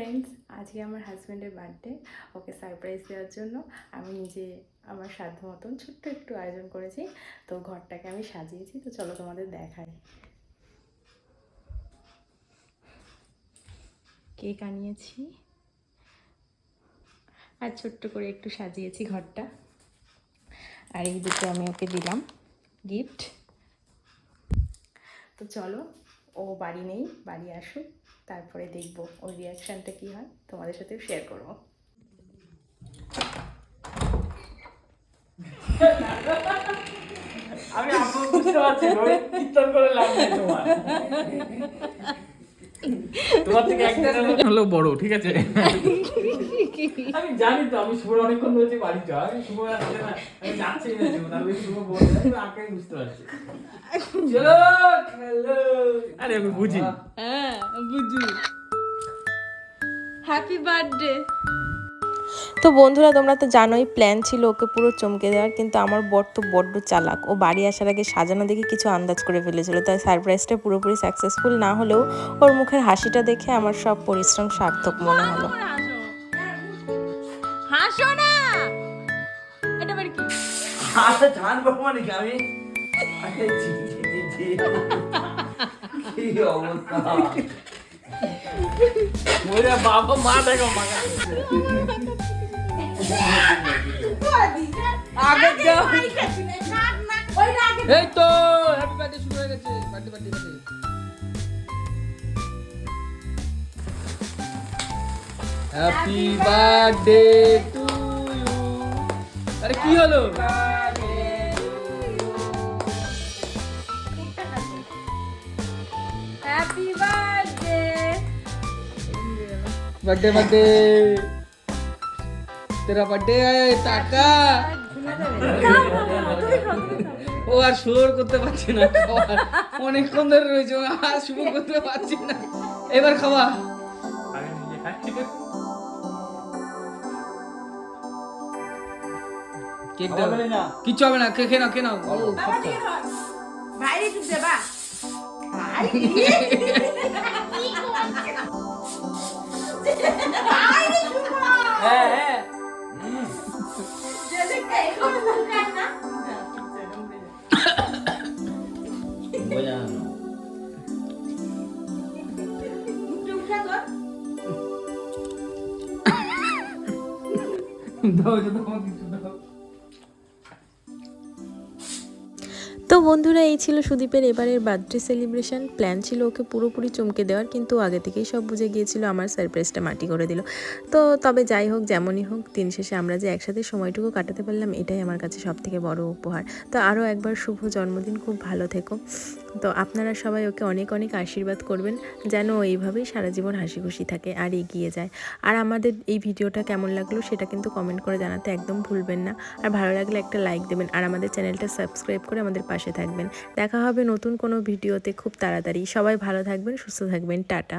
Friends, আজকে আমার হাজব্যান্ডের বার্থডে। ওকে সারপ্রাইজ দেওয়ার জন্য আমি নিজে আমার সাধ্য মতন ছোট্ট একটু আয়োজন করেছি। তো ঘরটাকে আমি সাজিয়েছি, তো চলো তোমাদের দেখাই। কেক আনিয়েছি আর ছোট্ট করে একটু সাজিয়েছি ঘরটা। আর এই দুটো আমি ওকে দিলাম গিফট। তো চলো, ও বাড়ি নেই, বাড়ি আসুক, তারপরে দেখবো ওর রিয়াকশানটা কী হয়, তোমাদের সাথেও শেয়ার করবো। আমি আপনি বুঝতে পারছি ওই কীর্তন করে লাভ নেই তোমার তোমার থেকে একটা হলো বড়, ঠিক আছে? আমি জানি তো, আমি শুভ অনেকক্ষণ ধরে বাড়ি যাই, আমি শুভ আসছে না, আমি যাচ্ছি না শুভ, তাহলে শুভ বলতে আমি আঁকাই বুঝতে পারছি। চলো হ্যালো, আরে আমি বুঝি, হ্যাঁ বুঝি। Happy birthday. তো বন্ধুরা, তোমরা তো জানোই প্ল্যান ছিল ওকে পুরো চমকে দেওয়ার, কিন্তু আমার বর তো বড্ড চালাক। ও বাড়ি আসার আগে সাজানো দেখে কিছু আন্দাজ করে ফেলেছিল, তাই সারপ্রাইজটা পুরোপুরি সাকসেসফুল না হলেও ওর মুখের হাসিটা দেখে আমার সব পরিশ্রম সার্থক মনে হলো। হাসো না, এটা বের কি? আচ্ছা জানবো মানে কি আমি কি অবস্থা, ওরে বাবা, মা দেখো মা এই তো হ্যাপি বার্থডে শুরু হয়ে গেছে, birthday birthday birthday. Happy birthday to you. আরে কি হলো? Happy birthday. बर्थडे बर्थडे तेरा बर्थडे है টাকা ও আর শুরু করতে পারছি না, অনেকক্ষণ ধরে রয়েছে, আর শুরু করতে পারছি না, এবার খাওয়া কেকটা কিচ্ছু হবে না, খেয়ে নাও খেয়ে নাও। বাইরে একটু দেবা। হ্যাঁ হ্যাঁ তো বন্ধুরা, এই ছিল সুদীপের এবারের বার্থডে সেলিব্রেশন। প্ল্যান ছিল ওকে পুরোপুরি চমকে দেওয়ার, কিন্তু আগে থেকেই সব বুঝে গিয়েছিল আমার সারপ্রাইজটা মাটি করে দিল। তো তবে যাই হোক, যেমনই হোক, দিন শেষে আমরা যে একসাথে সময়টুকু কাটাতে পারলাম, এটাই আমার কাছে সব থেকে বড় উপহার। তো আরও একবার শুভ জন্মদিন, খুব ভালো থেকো। তো আপনারা সবাই ওকে অনেক অনেক আশীর্বাদ করবেন, যেন ও এইভাবেই সারা জীবন হাসি খুশি থাকে আর এগিয়ে যায়। আর আমাদের এই ভিডিওটা কেমন লাগলো সেটা কিন্তু কমেন্ট করে জানাতে একদম ভুলবেন না। আর ভালো লাগলে একটা লাইক দেবেন, আর আমাদের চ্যানেলটা সাবস্ক্রাইব করে আমাদের পাশে থাকবেন। দেখা হবে নতুন কোনো ভিডিওতে খুব তাড়াতাড়ি। সবাই ভালো থাকবেন, সুস্থ থাকবেন, টাটা।